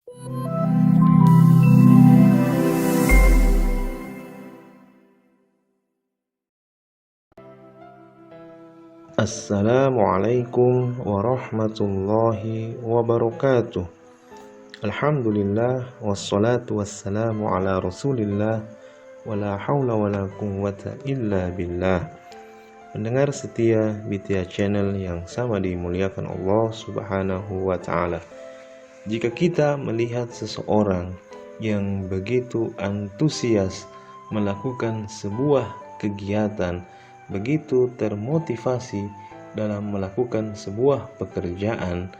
Assalamualaikum warahmatullahi wabarakatuh. Alhamdulillah wassalatu wassalamu ala rasulillah wala hawla wala quwwata illa billah. Pendengar setia BTA Channel yang sama dimuliakan Allah Subhanahu wa ta'ala. Jika kita melihat seseorang yang begitu antusias melakukan sebuah kegiatan, begitu termotivasi dalam melakukan sebuah pekerjaan,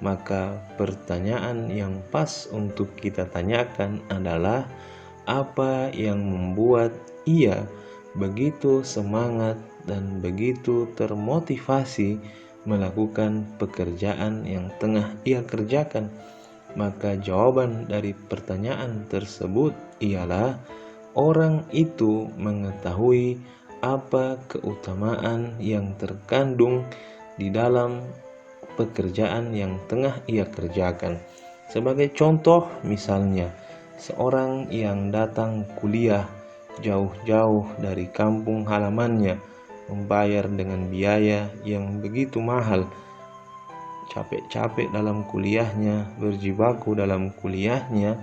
maka pertanyaan yang pas untuk kita tanyakan adalah apa yang membuat ia begitu semangat dan begitu termotivasi melakukan pekerjaan yang tengah ia kerjakan. Maka jawaban dari pertanyaan tersebut ialah orang itu mengetahui apa keutamaan yang terkandung di dalam pekerjaan yang tengah ia kerjakan. Sebagai contoh, misalnya seorang yang datang kuliah jauh-jauh dari kampung halamannya, membayar dengan biaya yang begitu mahal, capek-capek dalam kuliahnya, berjibaku dalam kuliahnya,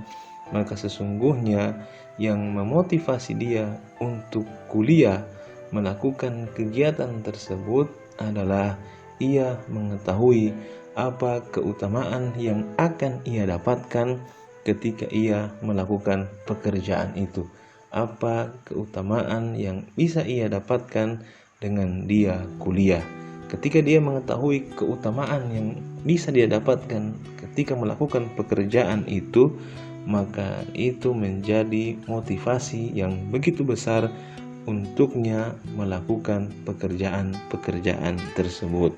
maka sesungguhnya yang memotivasi dia untuk kuliah melakukan kegiatan tersebut adalah ia mengetahui apa keutamaan yang akan ia dapatkan ketika ia melakukan pekerjaan itu. Apa keutamaan yang bisa ia dapatkan dengan dia kuliah. Ketika dia mengetahui keutamaan yang bisa dia dapatkan ketika melakukan pekerjaan itu, maka itu menjadi motivasi yang begitu besar untuknya melakukan pekerjaan-pekerjaan tersebut.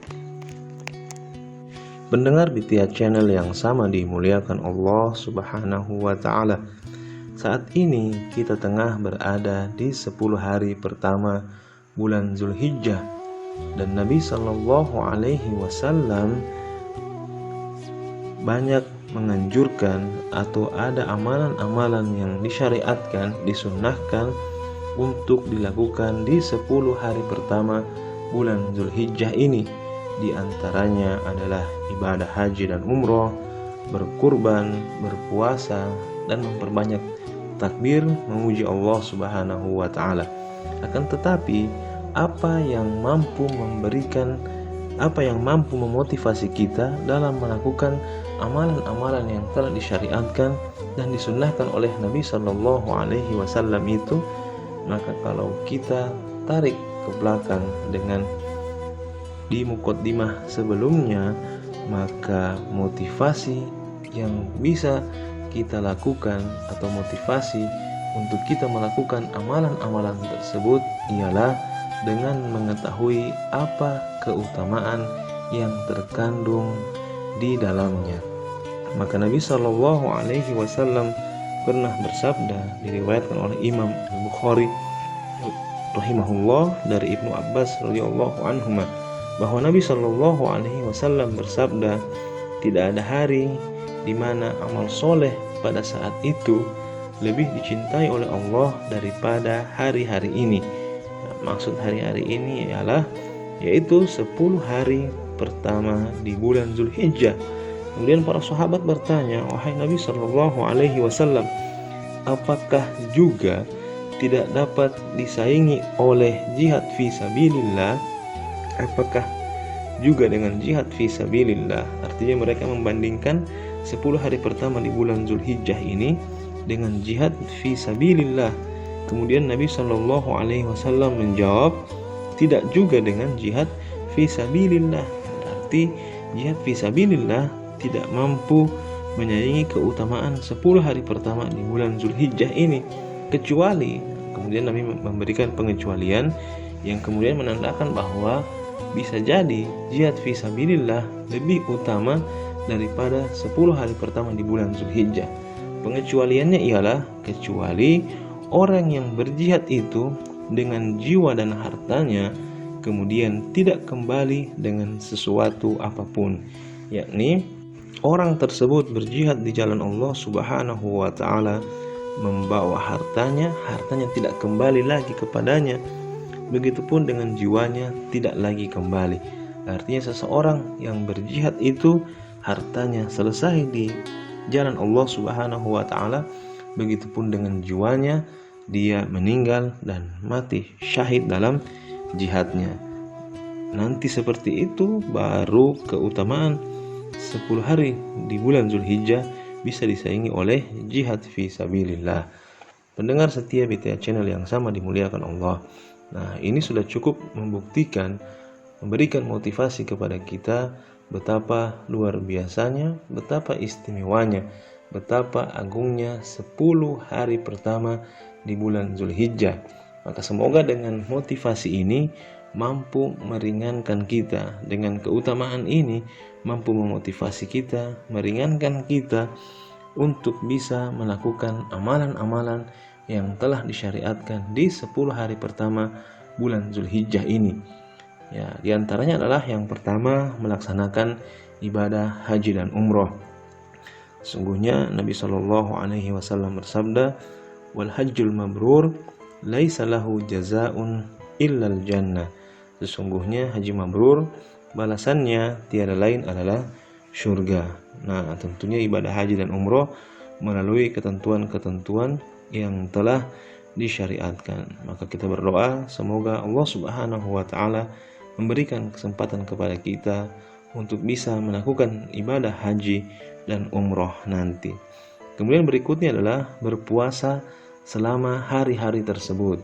Pendengar BTA Channel yang sama dimuliakan Allah Subhanahu wa ta'ala. Saat ini kita tengah berada di 10 hari pertama bulan Zulhijjah, dan Nabi Shallallahu Alaihi Wasallam banyak menganjurkan atau ada amalan-amalan yang disyariatkan, disunnahkan untuk dilakukan di 10 hari pertama bulan Zulhijjah ini. Di antaranya adalah ibadah haji dan umroh, berkurban, berpuasa, dan memperbanyak takbir memuji Allah Subhanahu wa ta'ala. Akan tetapi apa yang mampu memotivasi kita dalam melakukan amalan-amalan yang telah disyariatkan dan disunnahkan oleh Nabi Shallallahu Alaihi Wasallam itu, maka kalau kita tarik ke belakang dengan di muqaddimah sebelumnya, maka motivasi yang bisa kita lakukan atau motivasi untuk kita melakukan amalan-amalan tersebut ialah dengan mengetahui apa keutamaan yang terkandung di dalamnya. Maka Nabi Shallallahu Alaihi Wasallam pernah bersabda, diriwayatkan oleh Imam Al-Bukhari rahimahullah dari Ibnu Abbas radhiyallahu anhuma, bahwa Nabi Shallallahu Alaihi Wasallam bersabda, tidak ada hari di mana amal soleh pada saat itu lebih dicintai oleh Allah daripada hari-hari ini. Maksud hari-hari ini ialah yaitu 10 hari pertama di bulan Zulhijjah. Kemudian para sahabat bertanya, wahai Nabi Shallallahu Alaihi Wasallam, apakah juga tidak dapat disaingi oleh jihad fi sabilillah? Apakah juga dengan jihad fi sabilillah? Artinya mereka membandingkan 10 hari pertama di bulan Zulhijjah ini dengan jihad fi sabilillah. Kemudian Nabi Shallallahu Alaihi Wasallam menjawab, tidak juga dengan jihad fi sabilillah. Berarti jihad fi sabilillah tidak mampu menyaingi keutamaan 10 hari pertama di bulan Zulhijjah ini, kecuali, kemudian Nabi memberikan pengecualian yang kemudian menandakan bahwa bisa jadi jihad fi sabilillah lebih utama daripada 10 hari pertama di bulan Zulhijjah. Pengecualiannya ialah kecuali orang yang berjihad itu dengan jiwa dan hartanya kemudian tidak kembali dengan sesuatu apapun, yakni orang tersebut berjihad di jalan Allah Subhanahu wa taala, membawa hartanya tidak kembali lagi kepadanya. Begitupun dengan jiwanya tidak lagi kembali. Artinya seseorang yang berjihad itu hartanya selesai di jalan Allah Subhanahu wa taala, begitupun dengan jiwanya, dia meninggal dan mati syahid dalam jihadnya. Nanti seperti itu baru keutamaan 10 hari di bulan Zulhijjah bisa disaingi oleh jihad fi sabilillah. Pendengar setia BTA Channel yang sama dimuliakan Allah. Nah, ini sudah cukup membuktikan, memberikan motivasi kepada kita betapa luar biasanya, betapa istimewanya, betapa agungnya 10 hari pertama di bulan Zulhijjah. Maka semoga dengan motivasi ini mampu meringankan kita, dengan keutamaan ini mampu memotivasi kita, meringankan kita untuk bisa melakukan amalan-amalan yang telah disyariatkan di 10 hari pertama bulan Zulhijjah ini. Ya, diantaranya adalah yang pertama melaksanakan ibadah haji dan umroh. Sungguhnya Nabi Shallallahu Alaihi Wasallam bersabda, wal hajjul mabrur laisa lahu jazaun illal jannah. Sesungguhnya haji mabrur balasannya tiada lain adalah surga. Nah, tentunya ibadah haji dan umroh melalui ketentuan-ketentuan yang telah disyariatkan. Maka kita berdoa semoga Allah Subhanahu wa taala memberikan kesempatan kepada kita untuk bisa melakukan ibadah haji dan umroh nanti. Kemudian berikutnya adalah berpuasa selama hari-hari tersebut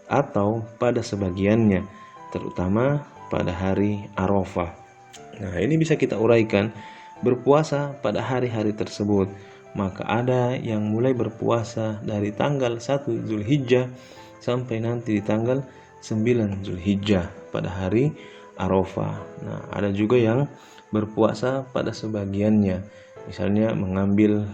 atau pada sebagiannya, terutama pada hari Arafah. Nah, ini bisa kita uraikan berpuasa pada hari-hari tersebut. Maka ada yang mulai berpuasa dari tanggal 1 Zulhijjah sampai nanti di tanggal 9 Zulhijjah pada hari Arafah. Nah, ada juga yang berpuasa pada sebagiannya, misalnya mengambil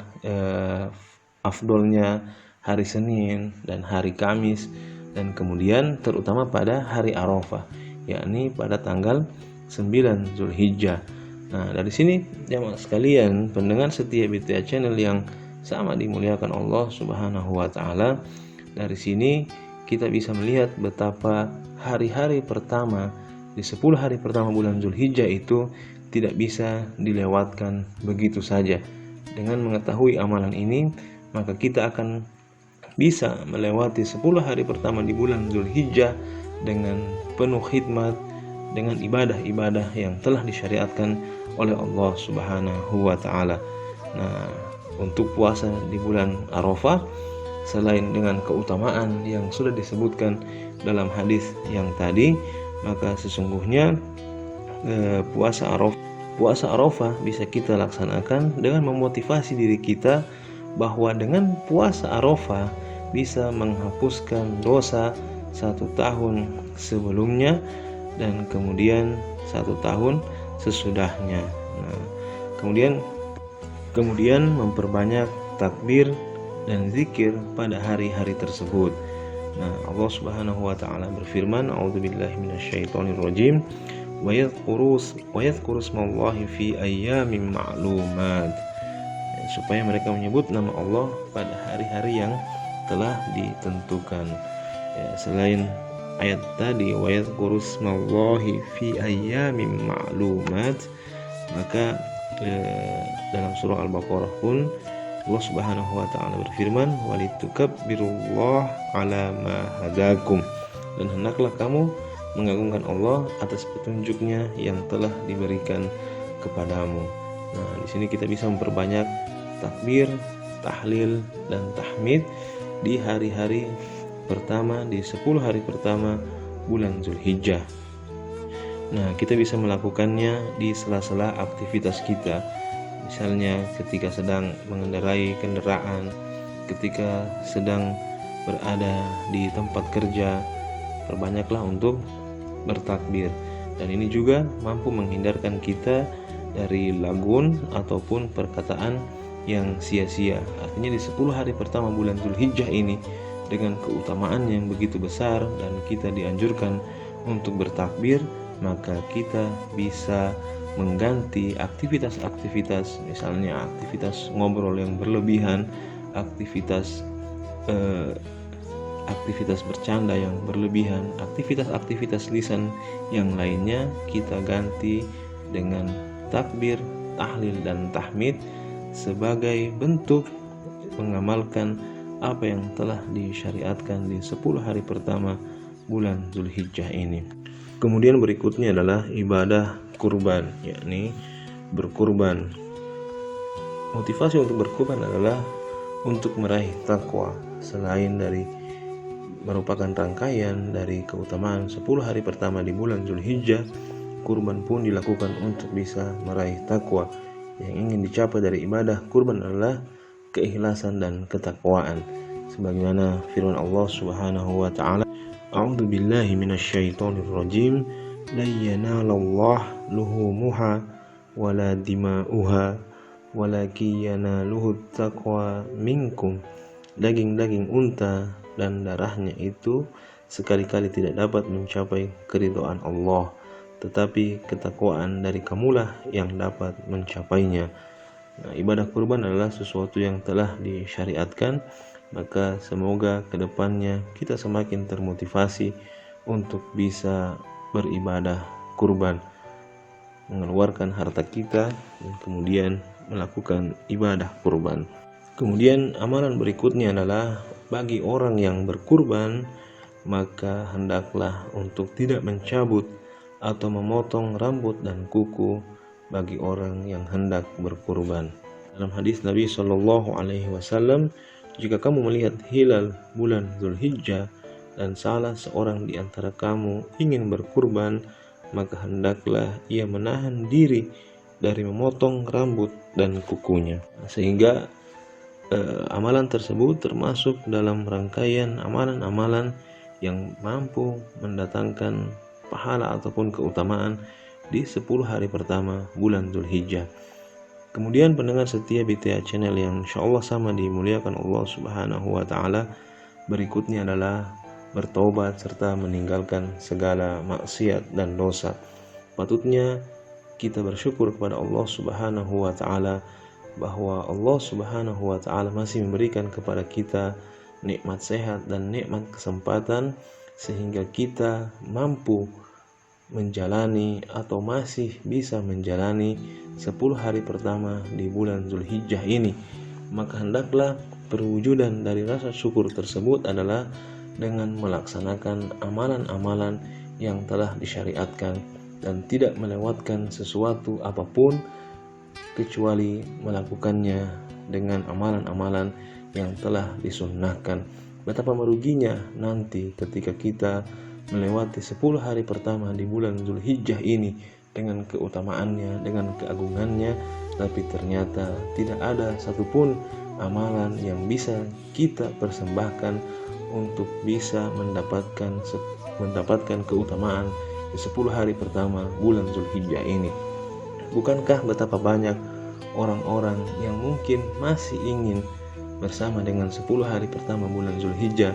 afdolnya hari Senin dan hari Kamis, dan kemudian terutama pada hari Arafah, yakni pada tanggal 9 Zulhijjah. Nah, dari sini jamaah sekalian, pendengar setia BTA Channel yang sama dimuliakan Allah Subhanahu wa taala, dari sini kita bisa melihat betapa hari-hari pertama di 10 hari pertama bulan Zulhijjah itu tidak bisa dilewatkan begitu saja. Dengan mengetahui amalan ini, maka kita akan bisa melewati 10 hari pertama di bulan Zulhijjah dengan penuh khidmat, dengan ibadah-ibadah yang telah disyariatkan oleh Allah Subhanahu wa taala. Nah, untuk puasa di bulan Arafah, selain dengan keutamaan yang sudah disebutkan dalam hadis yang tadi, maka sesungguhnya puasa Arafah bisa kita laksanakan dengan memotivasi diri kita bahwa dengan puasa Arafah bisa menghapuskan dosa 1 tahun sebelumnya dan kemudian 1 tahun sesudahnya. Nah, kemudian memperbanyak takbir dan zikir pada hari-hari tersebut. Nah, Allah Subhanahu wa taala berfirman, a'udzubillahi minasyaitonirrajim, wa yadhkuru smallahi fi ayyamin ma'lumat. Supaya mereka menyebut nama Allah pada hari-hari yang telah ditentukan. Ya, selain ayat tadi wa yadhkuru smallahi fi ayyamin ma'lumat, maka dalam surah Al-Baqarah pun Allah Subhanahu wa taala berfirman, walitukabbirullaha ala ma hadakum, dan hendaklah kamu mengagungkan Allah atas petunjuknya yang telah diberikan kepadamu. Nah, di sini kita bisa memperbanyak takbir, tahlil, dan tahmid di hari-hari pertama, di 10 hari pertama bulan Zulhijjah. Nah, kita bisa melakukannya di sela-sela aktivitas kita. Misalnya ketika sedang mengendarai kendaraan, ketika sedang berada di tempat kerja, perbanyaklah untuk bertakbir. Dan ini juga mampu menghindarkan kita dari lagun ataupun perkataan yang sia-sia. Artinya di 10 hari pertama bulan Zulhijjah ini dengan keutamaan yang begitu besar dan kita dianjurkan untuk bertakbir, maka kita bisa mengganti aktivitas-aktivitas, misalnya aktivitas ngobrol yang berlebihan, aktivitas bercanda yang berlebihan, aktivitas lisan yang lainnya kita ganti dengan takbir, tahlil, dan tahmid sebagai bentuk mengamalkan apa yang telah disyariatkan di 10 hari pertama bulan Zulhijjah ini. Kemudian berikutnya adalah ibadah kurban, yakni berkurban. Motivasi untuk berkurban adalah untuk meraih takwa. Selain dari merupakan rangkaian dari keutamaan 10 hari pertama di bulan Zulhijjah, kurban pun dilakukan untuk bisa meraih takwa. Yang ingin dicapai dari ibadah kurban adalah keikhlasan dan ketakwaan. Sebagaimana firman Allah Subhanahu wa taala, A'udzu billahi minasyaitonir rajim, la yanalallahu luhumuha wala dima'uha walakin yanaluhu taqwa minkum. Daging-daging unta dan darahnya itu sekali-kali tidak dapat mencapai keridhaan Allah, tetapi ketakwaan dari kamulah yang dapat mencapainya. Nah, ibadah kurban adalah sesuatu yang telah disyariatkan, maka semoga kedepannya kita semakin termotivasi untuk bisa beribadah kurban, mengeluarkan harta kita dan kemudian melakukan ibadah kurban. Kemudian amalan berikutnya adalah bagi orang yang berkurban, maka hendaklah untuk tidak mencabut atau memotong rambut dan kuku bagi orang yang hendak berkurban. Dalam hadis Nabi Shallallahu Alaihi Wasallam, jika kamu melihat hilal bulan Zulhijjah dan salah seorang di antara kamu ingin berkurban, maka hendaklah ia menahan diri dari memotong rambut dan kukunya. Sehingga amalan tersebut termasuk dalam rangkaian amalan-amalan yang mampu mendatangkan pahala ataupun keutamaan di 10 hari pertama bulan Zulhijjah. Kemudian pendengar setia BTA Channel yang insyaallah sama dimuliakan Allah Subhanahu wa taala, berikutnya adalah bertobat serta meninggalkan segala maksiat dan dosa. Patutnya kita bersyukur kepada Allah Subhanahu wa taala bahwa Allah Subhanahu wa taala masih memberikan kepada kita nikmat sehat dan nikmat kesempatan sehingga kita mampu menjalani atau masih bisa menjalani 10 hari pertama di bulan Zulhijjah ini. Maka hendaklah perwujudan dari rasa syukur tersebut adalah dengan melaksanakan amalan-amalan yang telah disyariatkan dan tidak melewatkan sesuatu apapun kecuali melakukannya dengan amalan-amalan yang telah disunnahkan. Betapa meruginya nanti ketika kita melewati 10 hari pertama di bulan Zulhijjah ini dengan keutamaannya, dengan keagungannya, tapi ternyata tidak ada satupun amalan yang bisa kita persembahkan untuk bisa mendapatkan keutamaan di 10 hari pertama bulan Zulhijjah ini. Bukankah betapa banyak orang-orang yang mungkin masih ingin bersama dengan 10 hari pertama bulan Zulhijjah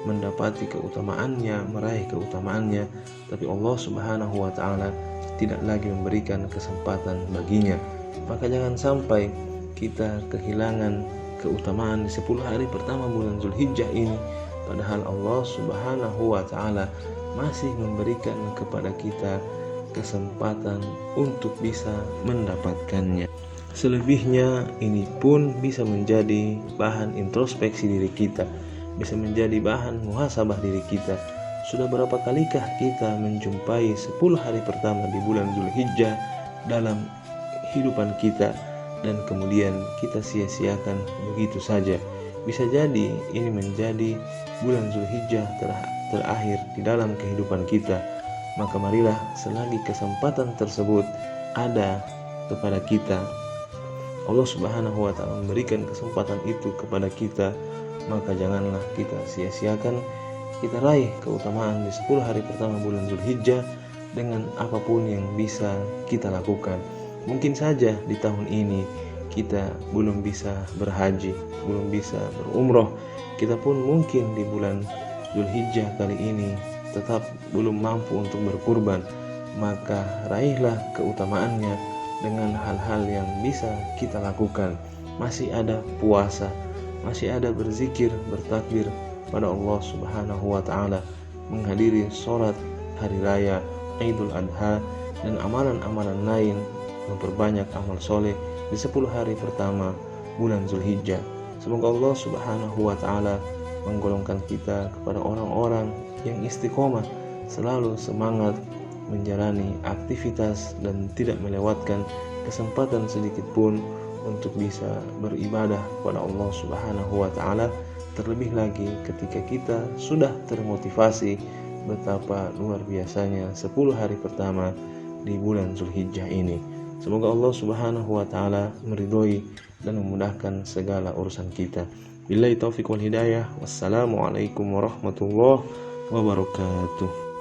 mendapati keutamaannya, meraih keutamaannya, tapi Allah Subhanahu wa taala tidak lagi memberikan kesempatan baginya. Maka jangan sampai kita kehilangan keutamaan di 10 hari pertama bulan Zulhijjah ini, padahal Allah Subhanahu wa taala masih memberikan kepada kita kesempatan untuk bisa mendapatkannya. Selebihnya ini pun bisa menjadi bahan introspeksi diri kita, bisa menjadi bahan muhasabah diri kita. Sudah berapa kalikah kita menjumpai 10 hari pertama di bulan Zulhijjah dalam kehidupan kita dan kemudian kita sia-siakan begitu saja. Bisa jadi ini menjadi bulan Zulhijjah terakhir di dalam kehidupan kita. Maka marilah selagi kesempatan tersebut ada kepada kita, Allah Subhanahu wa taala memberikan kesempatan itu kepada kita, maka janganlah kita sia-siakan. Kita raih keutamaan di 10 hari pertama bulan Zulhijjah dengan apapun yang bisa kita lakukan. Mungkin saja di tahun ini kita belum bisa berhaji, belum bisa berumroh. Kita pun mungkin di bulan Zulhijjah kali ini tetap belum mampu untuk berkurban. maka raihlah keutamaannya dengan hal-hal yang bisa kita lakukan. Masih ada puasa, masih ada berzikir, bertakbir pada Allah Subhanahu wa Ta'ala, menghadiri sholat hari raya Idul Adha, dan amalan-amalan lain, memperbanyak amal soleh di 10 hari pertama bulan Zulhijjah. Semoga Allah Subhanahu wa Ta'ala menggolongkan kita kepada orang-orang yang istiqomah, selalu semangat menjalani aktivitas dan tidak melewatkan kesempatan sedikit pun untuk bisa beribadah kepada Allah Subhanahu wa Ta'ala. Terlebih lagi ketika kita sudah termotivasi betapa luar biasanya 10 hari pertama di bulan Zulhijjah ini. Semoga Allah Subhanahu wa Ta'ala meridhoi dan memudahkan segala urusan kita. Billahi taufiq wal hidayah. Wassalamualaikum warahmatullahi wabarakatuh.